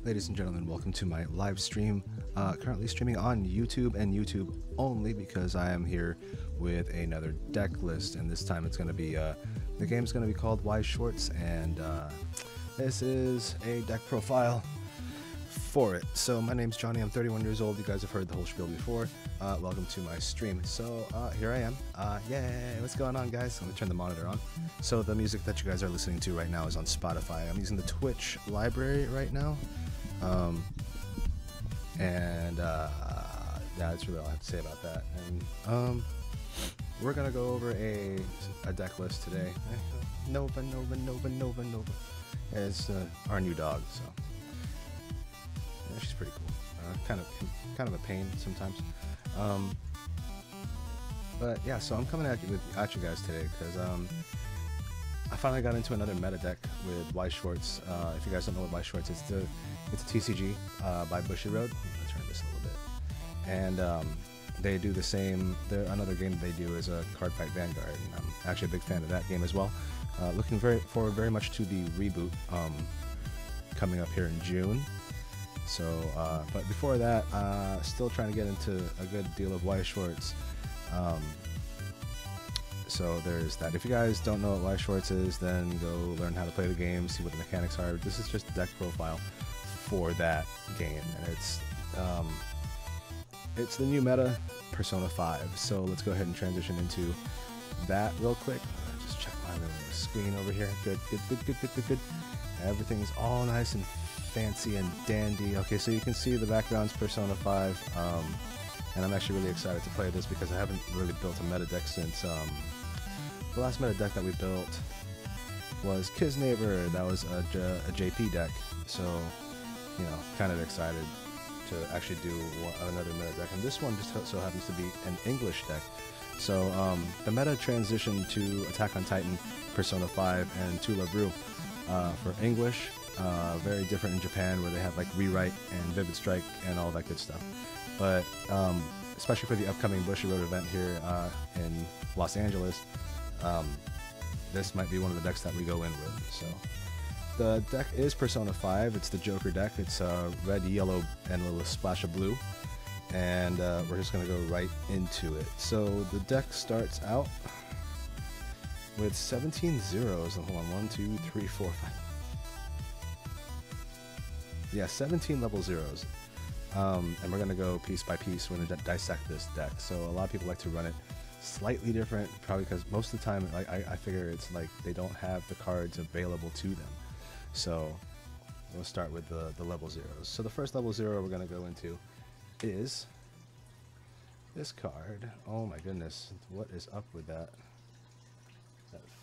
Ladies and gentlemen, welcome to my live stream. Currently streaming on YouTube and YouTube only because I am here with another deck list, and this time it's going to be the game's going to be called Weiss Schwarz, and this is a deck profile for it. So my name's Johnny, I'm 31 years old. You guys have heard the whole spiel before. Welcome to my stream. So here I am. Yay, what's going on, guys? I'm gonna turn the monitor on. So the music that you guys are listening to right now is on Spotify. I'm using the Twitch library right now. That's really all I have to say about that. And we're gonna go over a deck list today. Nova. It's our new dog, so yeah, she's pretty cool. Kind of a pain sometimes. But yeah, so I'm coming at you guys today because I finally got into another meta deck with Weiss Schwarz. If you guys don't know what Weiss Schwarz is, it's a TCG by Bushiroad. I'm gonna turn this a little bit. And they do the same. Another game they do is a Card Fight Vanguard, and I'm actually a big fan of that game as well. Looking forward very much to the reboot coming up here in June. So, but before that, still trying to get into a good deal of Weiss Schwarz. So there's that. If you guys don't know what Weiss Schwarz is, then go learn how to play the game, see what the mechanics are. This is just a deck profile for that game, and it's the new meta, Persona 5. So let's go ahead and transition into that real quick. Just check my little screen over here. Good. Everything's all nice and fancy and dandy. Okay, so you can see the background's Persona 5, and I'm actually really excited to play this because I haven't really built a meta deck since the last meta deck that we built was Kizneighbor. That was a JP deck, so you know, kind of excited to actually do another meta deck, and this one just so happens to be an English deck. So the meta transitioned to Attack on Titan, Persona 5, and To Love Ru for English. Very different in Japan, where they have like Rewrite and Vivid Strike and all that good stuff. But especially for the upcoming Bushiroad event here in Los Angeles, this might be one of the decks that we go in with. So the deck is Persona 5. It's the Joker deck. It's red, yellow, and a little splash of blue. And we're just going to go right into it. So the deck starts out with 17 zeros. Hold on, 1, 2, 3, 4, 5. Yeah, 17 level zeros. And we're going to go piece by piece. We're going to dissect this deck. So a lot of people like to run it slightly different, probably because most of the time I figure it's like they don't have the cards available to them. So we'll start with the level zeros. So the first level zero we're going to go into is this card. Oh my goodness, what is up with that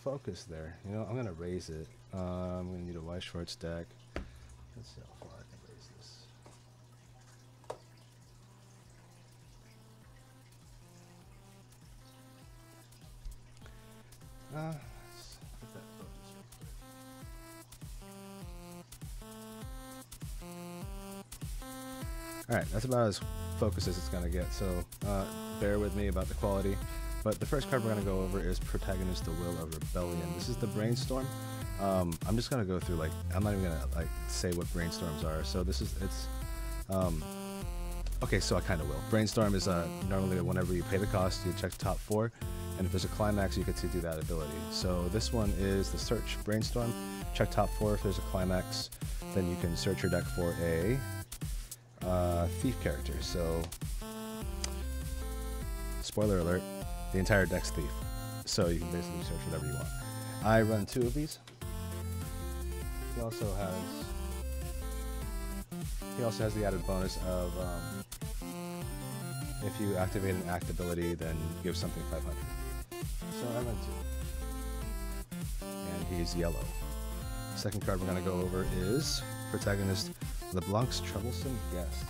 focus there? You know, I'm going to raise it. I'm going to need a Weiss Schwarz deck. Let's see how far I can raise this. Let's get that focus real quick. Alright, that's about as focused as it's going to get, so bear with me about the quality. But the first card we're going to go over is Protagonist, the Will of Rebellion. This is the Brainstorm. I'm just going to go through, like, I'm not even going to, like, say what Brainstorms are. So okay, so I kind of will. Brainstorm is normally whenever you pay the cost, you check the top 4. And if there's a climax, you get to do that ability. So this one is the Search Brainstorm. Check top 4. If there's a climax, then you can search your deck for a thief character. So, spoiler alert, the entire deck's thief. So you can basically search whatever you want. I run 2 of these. He also has the added bonus of if you activate an act ability, then give something 500. So I run 2. And he's yellow. Second card we're going to go over is Protagonist, LeBlanc's Troublesome Guest.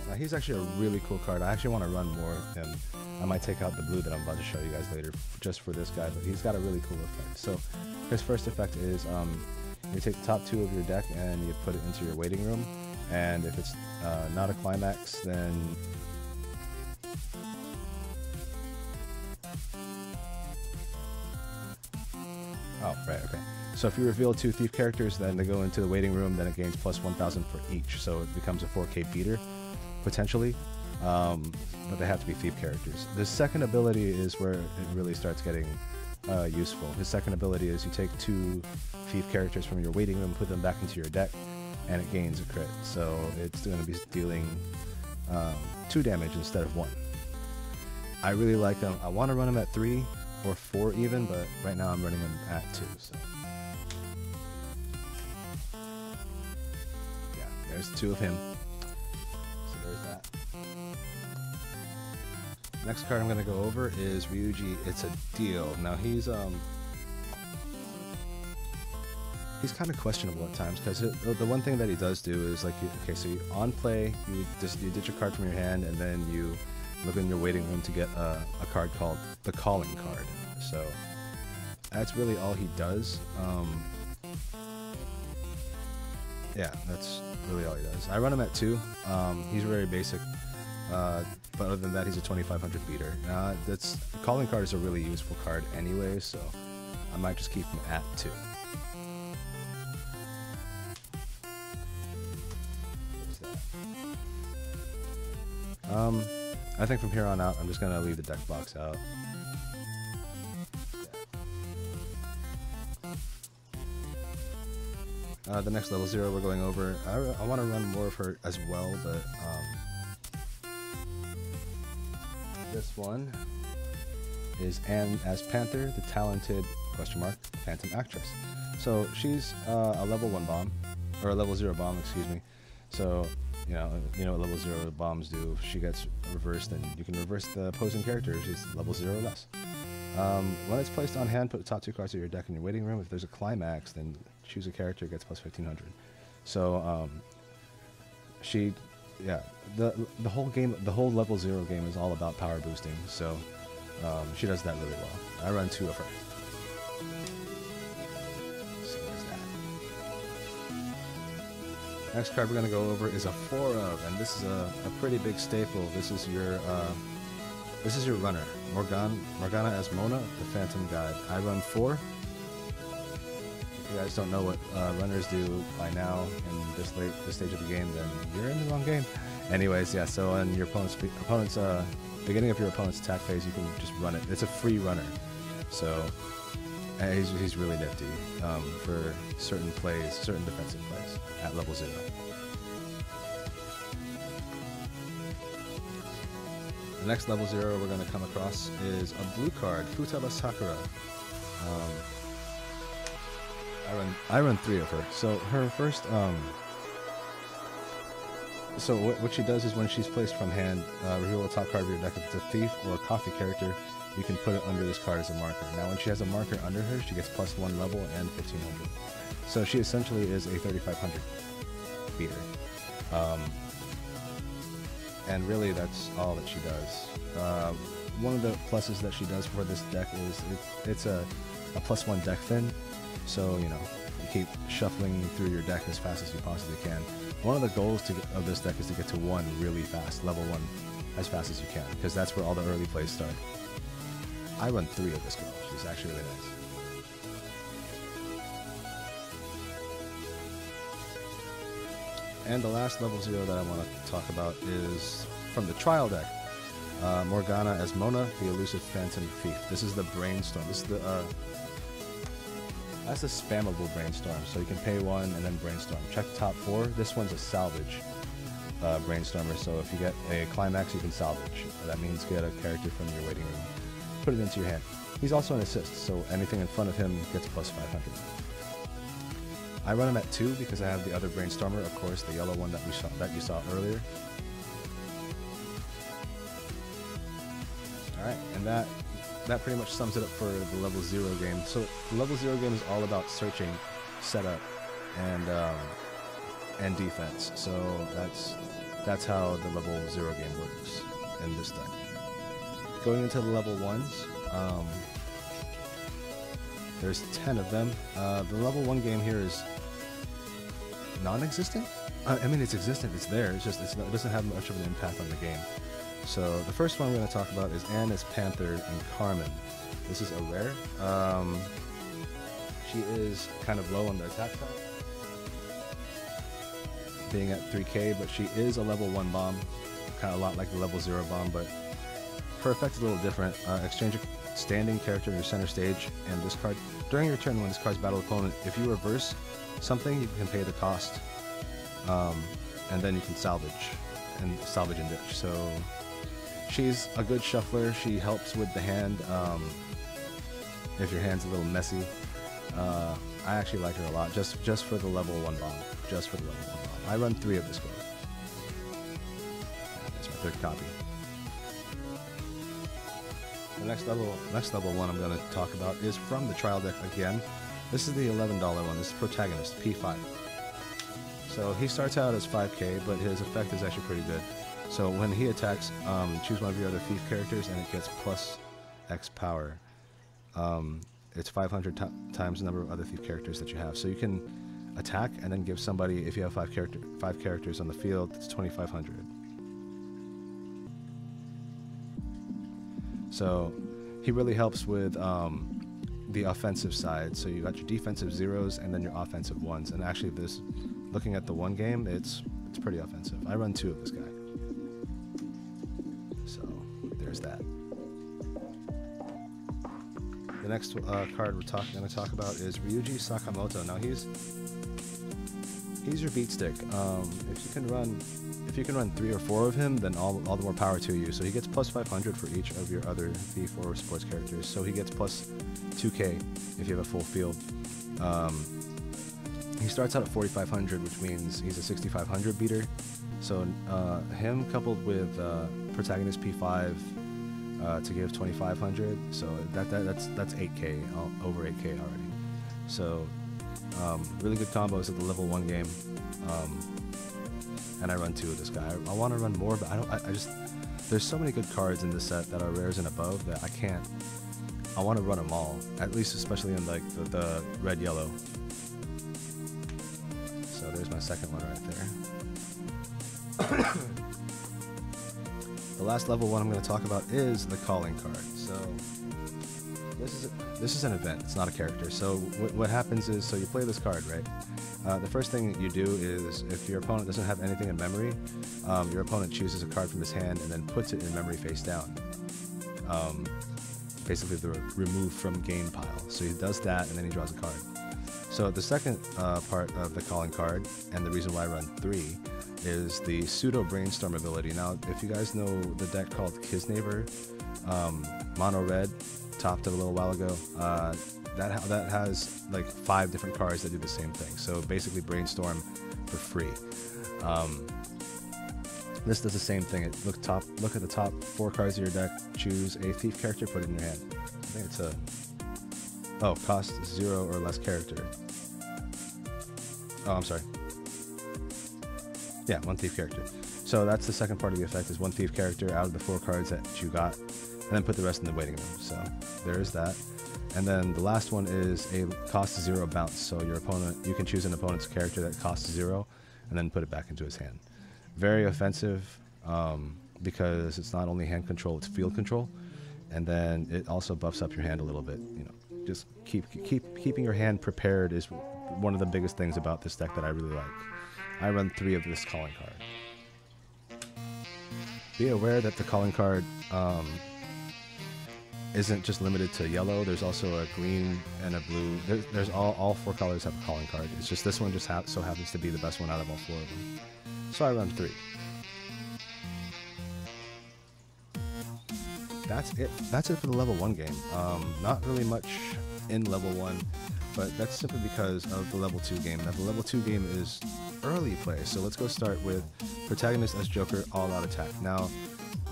Now he's actually a really cool card. I actually want to run more of him. I might take out the blue that I'm about to show you guys later just for this guy, but he's got a really cool effect. So his first effect is you take the top 2 of your deck and you put it into your waiting room, and if it's not a climax, then oh, right, okay. So if you reveal 2 thief characters, then they go into the waiting room, then it gains plus 1,000 for each. So it becomes a 4K beater, potentially. But they have to be thief characters. The second ability is where it really starts getting useful. His second ability is you take 2 thief characters from your waiting room, put them back into your deck, and it gains a crit. So it's going to be dealing 2 damage instead of 1. I really like him. I want to run him at 3 or 4 even, but right now I'm running him at 2. So. Yeah, there's 2 of him. So there's that. Next card I'm going to go over is Ruiji. It's a deal. Now he's kind of questionable at times because the one thing that he does do is like, okay, so you, on play, you ditch a card from your hand and then you look in your waiting room to get a card called the Calling card. So that's really all he does. Yeah, that's really all he does. I run him at 2. He's very basic, but other than that, he's a 2500 beater. The Calling card is a really useful card anyway, so I might just keep him at 2. I think from here on out, I'm just going to leave the deck box out. The next level 0 we're going over, I want to run more of her as well, but this one is Anne as Panther, the talented, phantom actress. So she's a level 1 bomb, or a level 0 bomb, excuse me. So you know what level 0 bombs do. If she gets reversed, then you can reverse the opposing character. She's level 0 or less. When it's placed on hand, put the top 2 cards of your deck in your waiting room. If there's a climax, then choose a character, gets plus 1500. So the whole game, the whole level 0 game is all about power boosting. So she does that really well. I run 2 of her. Next card we're going to go over is a 4 of, and this is a pretty big staple. This is your runner, Morgana as Mona, the Phantom Guide. I run 4. If you guys don't know what runners do by now in this stage of the game, then you're in the wrong game. Anyways, yeah. So on your opponent's beginning of your opponent's attack phase, you can just run it. It's a free runner, so he's really nifty for certain plays, certain defensive plays at level 0. The next level 0 we're going to come across is a blue card, Futaba Sakura. I run 3 of her. So her first, so what she does is when she's placed from hand, reveal the top card of your deck. If it's a thief or a coffee character, you can put it under this card as a marker. Now when she has a marker under her, she gets plus 1 level and 1500. So she essentially is a 3500 beater. And really that's all that she does. One of the pluses that she does for this deck is it's a plus 1 deck fin. So, you keep shuffling through your deck as fast as you possibly can. One of the goals of this deck is to get to 1 really fast, level 1 as fast as you can, because that's where all the early plays start. I run 3 of this girl. She's actually really nice. And the last level 0 that I want to talk about is from the trial deck. Morgana as Mona, the elusive phantom thief. This is the brainstorm. This is that's the spammable brainstorm. So you can pay 1 and then brainstorm. Check the top 4. This one's a salvage brainstormer. So if you get a climax, you can salvage. That means get a character from your waiting room, put it into your hand. He's also an assist, so anything in front of him gets plus 500. I run him at 2 because I have the other brainstormer, of course, the yellow one that you saw earlier. Alright, and that pretty much sums it up for the level 0 game. So the level 0 game is all about searching, setup, and defense. So that's how the level 0 game works in this deck. Going into the level 1s, there's 10 of them. The level 1 game here is non-existent. I mean, it's existent, it's there, it doesn't have much of an impact on the game. So the first one I'm going to talk about is Anne as Panther and Carmen. This is a rare. She is kind of low on the attack side, being at 3k, but she is a level 1 bomb, kind of a lot like the level 0 bomb, but her effect is a little different. Exchange a standing character in your center stage and discard. During your turn, when this card's battle opponent, if you reverse something, you can pay the cost, and then you can salvage and ditch. So she's a good shuffler. She helps with the hand if your hand's a little messy. I actually like her a lot, just for the level 1 bomb. Just for the level 1 bomb. I run 3 of this card. That's my 3rd copy. The next level one I'm going to talk about is from the trial deck again. This is the $11 one. This is Protagonist, P5. So he starts out as 5k, but his effect is actually pretty good. So when he attacks, choose one of your other thief characters and it gets plus X power. It's 500 times the number of other thief characters that you have. So you can attack and then give somebody, if you have 5 characters on the field, it's 2,500. So he really helps with the offensive side. So you got your defensive 0s and then your offensive 1s. And actually, this, looking at the 1 game, it's pretty offensive. I run 2 of this guy. So there's that. The next card we're going to talk about is Ryu Sakamoto. Now he's your beat stick. If you can run 3 or 4 of him, then all the more power to you. So he gets plus 500 for each of your other thief or sports characters. So he gets plus 2k if you have a full field. He starts out at 4,500, which means he's a 6,500 beater. So him coupled with Protagonist P5 to give 2,500. So that's 8k, over 8k already. So really good combos at the level 1 game. And I run 2 of this guy. I want to run more, but I just there's so many good cards in this set that are rares and above that I can't. I want to run them all, at least especially in like the red yellow. So there's my second one right there. The last level one I'm going to talk about is the calling card. So this is an event. It's not a character. So what happens is, so you play this card, right? The first thing that you do is, if your opponent doesn't have anything in memory, your opponent chooses a card from his hand and then puts it in memory face down. Basically the remove from game pile. So he does that and then he draws a card. So the second part of the calling card, and the reason why I run 3, is the pseudo brainstorm ability. Now, if you guys know the deck called Kisnaver, mono red, topped it a little while ago, that has like 5 different cards that do the same thing. So basically brainstorm for free. This does the same thing. Look at the top 4 cards of your deck, choose a thief character, put it in your hand. I think it's cost 0 or less character. Oh, I'm sorry. Yeah, 1 thief character. So that's the second part of the effect, is 1 thief character out of the 4 cards that you got, and then put the rest in the waiting room. So there is that. And then the last one is a cost 0 bounce. So your opponent, you can choose an opponent's character that costs 0, and then put it back into his hand. Very offensive, because it's not only hand control, it's field control, and then it also buffs up your hand a little bit. You know, just keeping your hand prepared is one of the biggest things about this deck that I really like. I run 3 of this calling card. Be aware that the calling card isn't just limited to yellow. There's also a green and a blue. There's all 4 colors have a calling card. It's just this one just so happens to be the best one out of all 4 of them. So I run 3. That's it for the level 1 game. Not really much in level 1, but that's simply because of the level 2 game. Now the level 2 game is early play, so let's go start with Protagonist as Joker, all out attack. Now,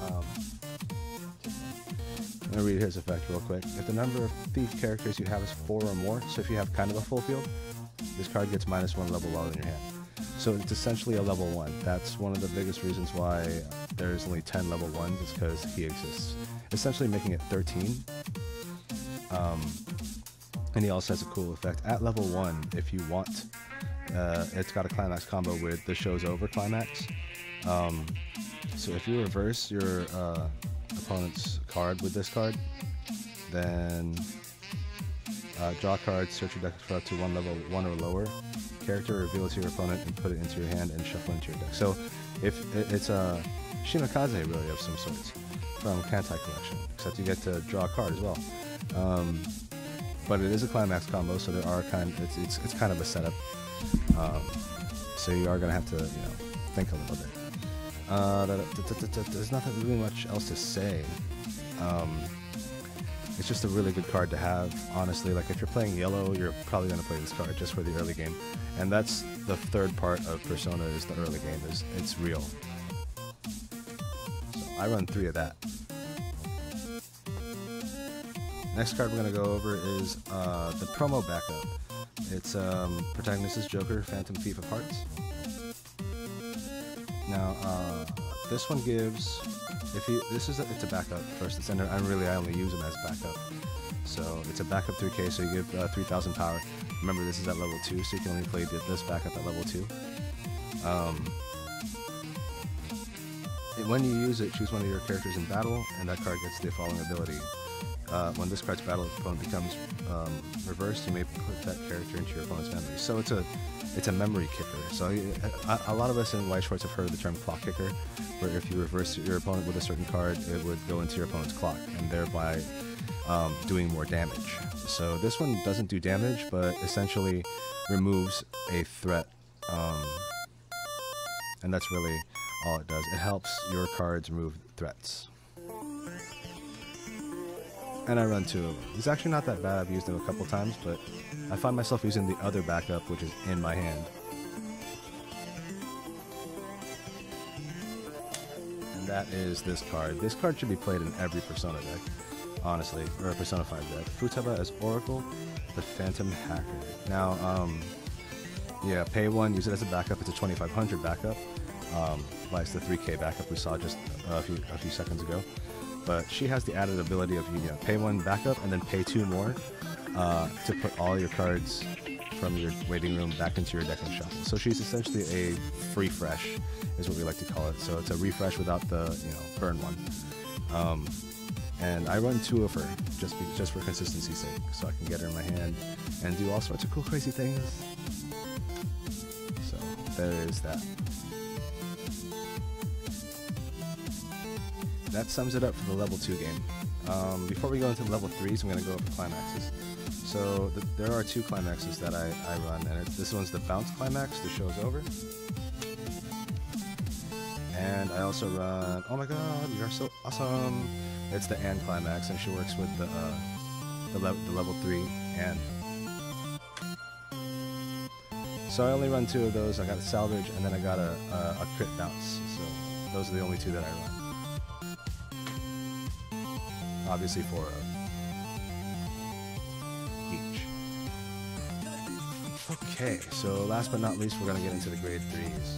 I'm going to read his effect real quick. If the number of thief characters you have is 4 or more, so if you have kind of a full field, this card gets -1 level while in your hand. So it's essentially a level 1. That's one of the biggest reasons why there's only 10 level 1s, is because he exists. Essentially making it 13. And he also has a cool effect. At level 1, if you want, it's got a climax combo with the show's over climax. So if you reverse your opponent's card with this card, then Draw cards, search your deck for up to one level 1 or lower. Character, reveal it to your opponent and put it into your hand and shuffle into your deck. So if it's a Shimakaze really of some sorts from Kantai Collection, except you get to draw a card as well. But it is a climax combo, so there are it's kind of a setup. So you are gonna have to, you know, think a little bit. There's nothing really much else to say. It's just a really good card to have, honestly. Like, if you're playing yellow, you're probably going to play this card just for the early game. And that's the third part of Persona, is the early game. It's real. So I run 3 of that. Next card we're going to go over is the promo backup. It's protagonist is Joker, Phantom Thief of Hearts. Now, this one gives... it's a backup first. I only use them as backup. So it's a backup 3K, so you give 3,000 power. Remember, this is at level 2, so you can only play this backup at level 2. When you use it, choose one of your characters in battle, and that card gets the following ability. When this card's battle opponent becomes reversed, you may put that character into your opponent's memory. So it's a memory kicker. So a lot of us in Weiss Schwarz have heard of the term clock kicker, where if you reverse your opponent with a certain card, it would go into your opponent's clock, and thereby doing more damage. So this one doesn't do damage, but essentially removes a threat, and that's really all it does. It helps your cards remove threats. And I run 2 of them. It's actually not that bad. I've used them a couple times, but I find myself using the other backup, which is in my hand. And that is this card. This card should be played in every Persona deck, honestly, or a Persona 5 deck. Futaba as Oracle, the Phantom Hacker. Now, yeah, pay 1, use it as a backup. It's a 2,500 backup. Like the 3K backup we saw just a few seconds ago. But she has the added ability of, you know, pay 1 backup and then pay 2 more to put all your cards from your waiting room back into your deck and shuffle. So she's essentially a free fresh, is what we like to call it. So it's a refresh without the, you know, burn one. And I run 2 of her just for consistency's sake, so I can get her in my hand and do all sorts of cool, crazy things. So there is that. That sums it up for the level 2 game. Before we go into level 3s, I'm going to go over climaxes. So there are 2 climaxes that I run, and this one's the bounce climax, the show's over. And I also run, oh my god, you're so awesome! It's the and climax, and she works with the level 3 and. So I only run 2 of those. I got a salvage, and then I got a crit bounce. So those are the only 2 that I run. Obviously 4 of each. Okay, so last but not least, we're going to get into the grade 3s.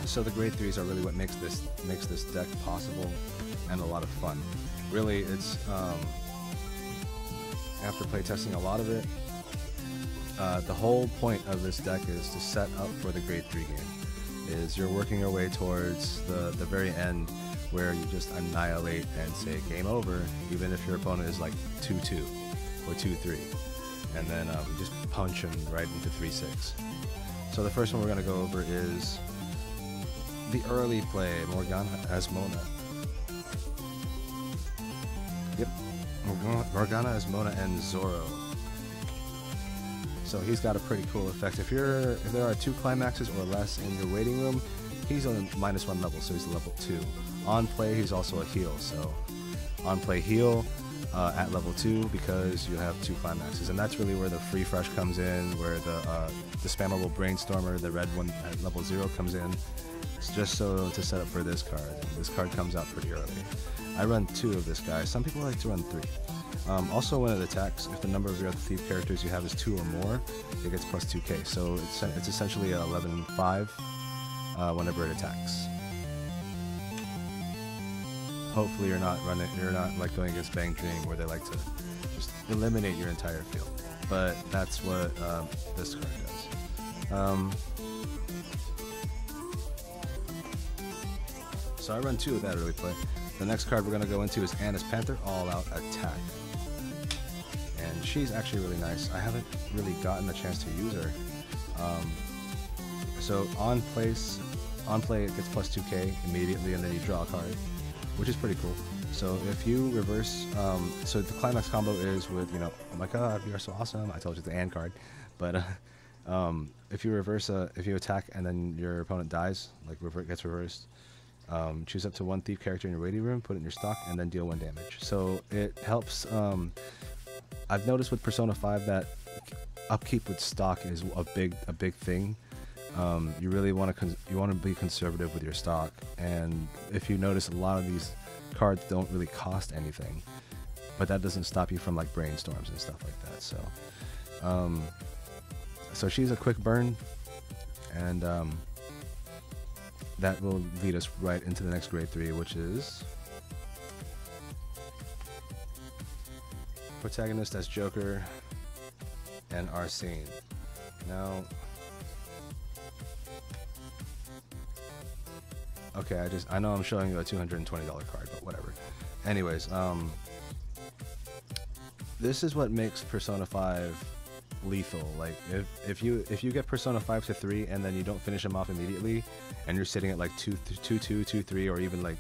So the grade 3s are really what makes this deck possible and a lot of fun. Really, it's after playtesting a lot of it, the whole point of this deck is to set up for the grade 3 game. Is you're working your way towards the very end, where you just annihilate and say game over, even if your opponent is like 2-2 or 2-3, and then you just punch them right into 3-6. So the first one we're going to go over is the early play, Morgana as Mona. Yep, Morgana as Mona and Zoro. So he's got a pretty cool effect. If there are 2 climaxes or less in your waiting room, he's on -1 level, so he's level 2. On play, he's also a heal. So on play heal at level 2 because you have 2 climaxes, and that's really where the free fresh comes in, where the spammable brainstormer, the red one at level 0, comes in. It's just so to set up for this card. This card comes out pretty early. I run 2 of this guy. Some people like to run 3. Also, when it attacks, if the number of your thief characters you have is 2 or more, it gets plus 2k. So it's essentially a 11-5 whenever it attacks. Hopefully, you're not like going against Bang Dream, where they like to just eliminate your entire field. But that's what this card does. So I run 2 of that early play. The next card we're going to go into is Anna's Panther, All Out Attack. And she's actually really nice. I haven't really gotten the chance to use her. So on play it gets plus 2k immediately, and then you draw a card, which is pretty cool. So if you reverse, so the climax combo is with, you know, oh my god, you are so awesome, I told you the and card. But if you reverse, if you attack and then your opponent dies, like gets reversed, choose up to 1 thief character in your waiting room, put it in your stock, and then deal 1 damage. So it helps. I've noticed with Persona 5 that upkeep with stock is a big thing. You really want to be conservative with your stock, and if you notice, a lot of these cards don't really cost anything, but that doesn't stop you from like brainstorms and stuff like that. So so she's a quick burn, and that will lead us right into the next grade 3, which is protagonist as Joker and Arsene. Now, okay, I know I'm showing you a $220 card, but whatever. Anyways, this is what makes Persona 5 lethal. Like if you get Persona 5 to 3 and then you don't finish them off immediately, and you're sitting at like 2-2, 2-3, or even like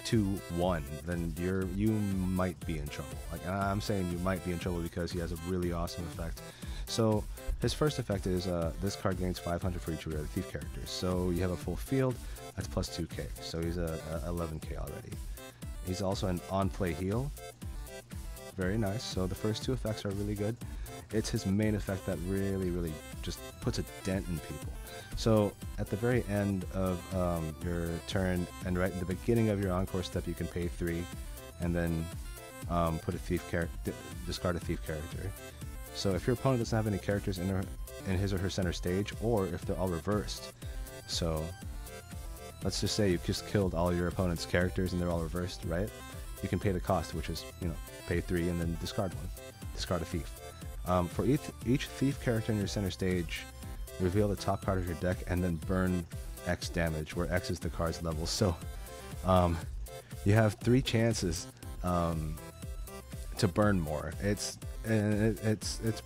2-1, then you might be in trouble. Like I'm saying, you might be in trouble because he has a really awesome effect. So his first effect is this card gains 500 for each of the thief characters. So you have a full field. That's plus 2k, so he's a 11k already. He's also an on-play heal. Very nice. So the first 2 effects are really good. It's his main effect that really just puts a dent in people. So at the very end of your turn, and right in the beginning of your encore step, you can pay 3, and then put a thief discard a thief character. So if your opponent doesn't have any characters in his or her center stage, or if they're all reversed, so let's just say you just killed all your opponent's characters and they're all reversed, right? You can pay the cost, which is, you know, pay 3 and then discard 1. Discard a thief. For each thief character in your center stage, reveal the top card of your deck and then burn X damage, where X is the card's level. So you have 3 chances to burn more. It's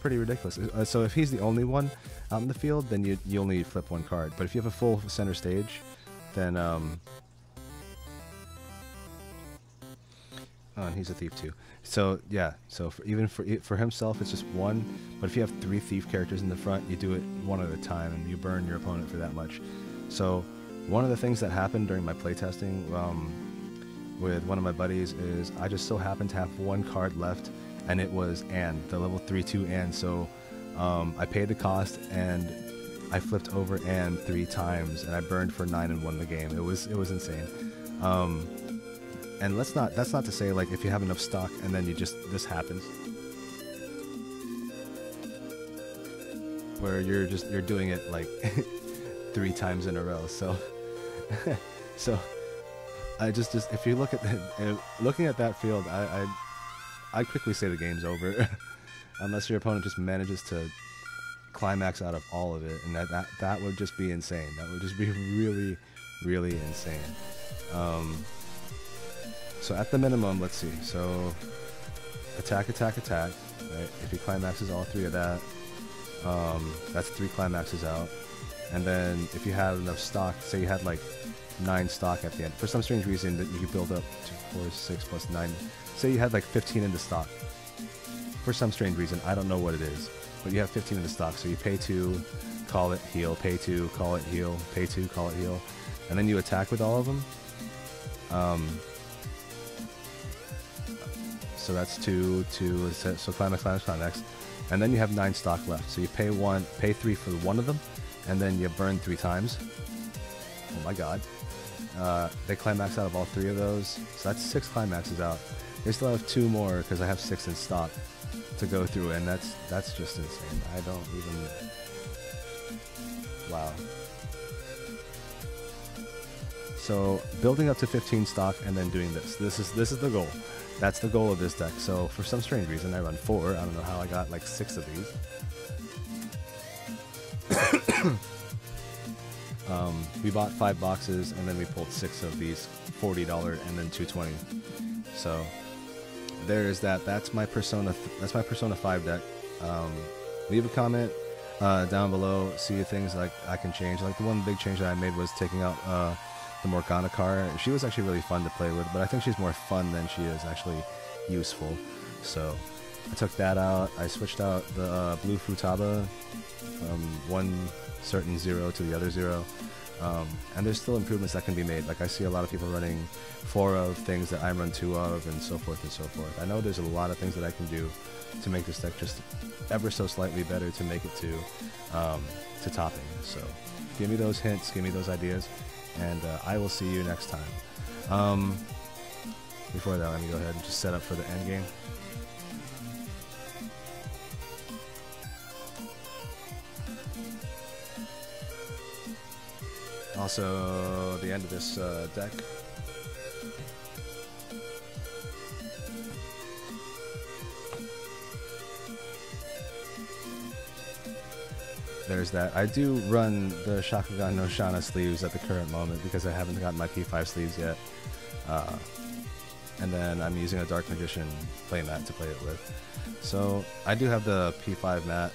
pretty ridiculous. So if he's the only one out in the field, then you only flip 1 card. But if you have a full center stage, then and he's a thief too. So yeah, so even for himself it's just 1, but if you have 3 thief characters in the front, you do it 1 at a time and you burn your opponent for that much. So one of the things that happened during my playtesting with one of my buddies is I just so happened to have 1 card left, and it was Anne, the level 3/2 Anne. So I paid the cost and I flipped over Anne 3 times, and I burned for 9 and won the game. It was insane. And that's not to say like if you have enough stock and then this happens, where you're doing it like 3 times in a row. So so I just if you look at looking at that field, I'd quickly say the game's over unless your opponent just manages to climax out of all of it, and that would just be insane. That would just be really insane. So at the minimum, let's see. So attack, right? If he climaxes all 3 of that, that's 3 climaxes out. And then if you had enough stock, say you had like 9 stock at the end, for some strange reason that you could build up to 4, 6 plus 9. Say you had like 15 into stock. For some strange reason, I don't know what it is, but you have 15 into stock. So you pay 2, call it, heal, pay 2, call it, heal, pay 2, call it, heal, and then you attack with all of them. So that's 2, so climax, and then you have 9 stock left. So you pay 3 for 1 of them, and then you burn 3 times. Oh my god. They climax out of all 3 of those, so that's 6 climaxes out. They still have 2 more because I have 6 in stock to go through, and that's just insane. I don't even... Wow. So building up to 15 stock and then doing this. This is the goal. That's the goal of this deck. So for some strange reason, I run 4. I don't know how I got like 6 of these. We bought 5 boxes and then we pulled 6 of these $40 and then $220. So there is that. That's my Persona 5 deck. Leave a comment down below. See things like I can change. Like the one big change that I made was taking out the Morgana card. She was actually really fun to play with, but I think she's more fun than she is actually useful. So I took that out. I switched out the blue Futaba from one certain 0 to the other 0. And there's still improvements that can be made. Like I see a lot of people running 4 of things that I run 2 of, and so forth and so forth. I know there's a lot of things that I can do to make this deck just ever so slightly better to make it to topping. So give me those hints, give me those ideas, and I will see you next time. Before that, let me go ahead and just set up for the end game. Also, the end of this deck. There's that. I do run the Shakugan no Shana sleeves at the current moment because I haven't gotten my P5 sleeves yet. And then I'm using a Dark Magician playmat to play it with. So I do have the P5 mat,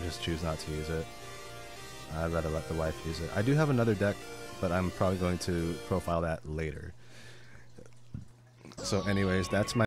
just choose not to use it. I'd rather let the wife use it. I do have another deck, but I'm probably going to profile that later. So anyways, that's my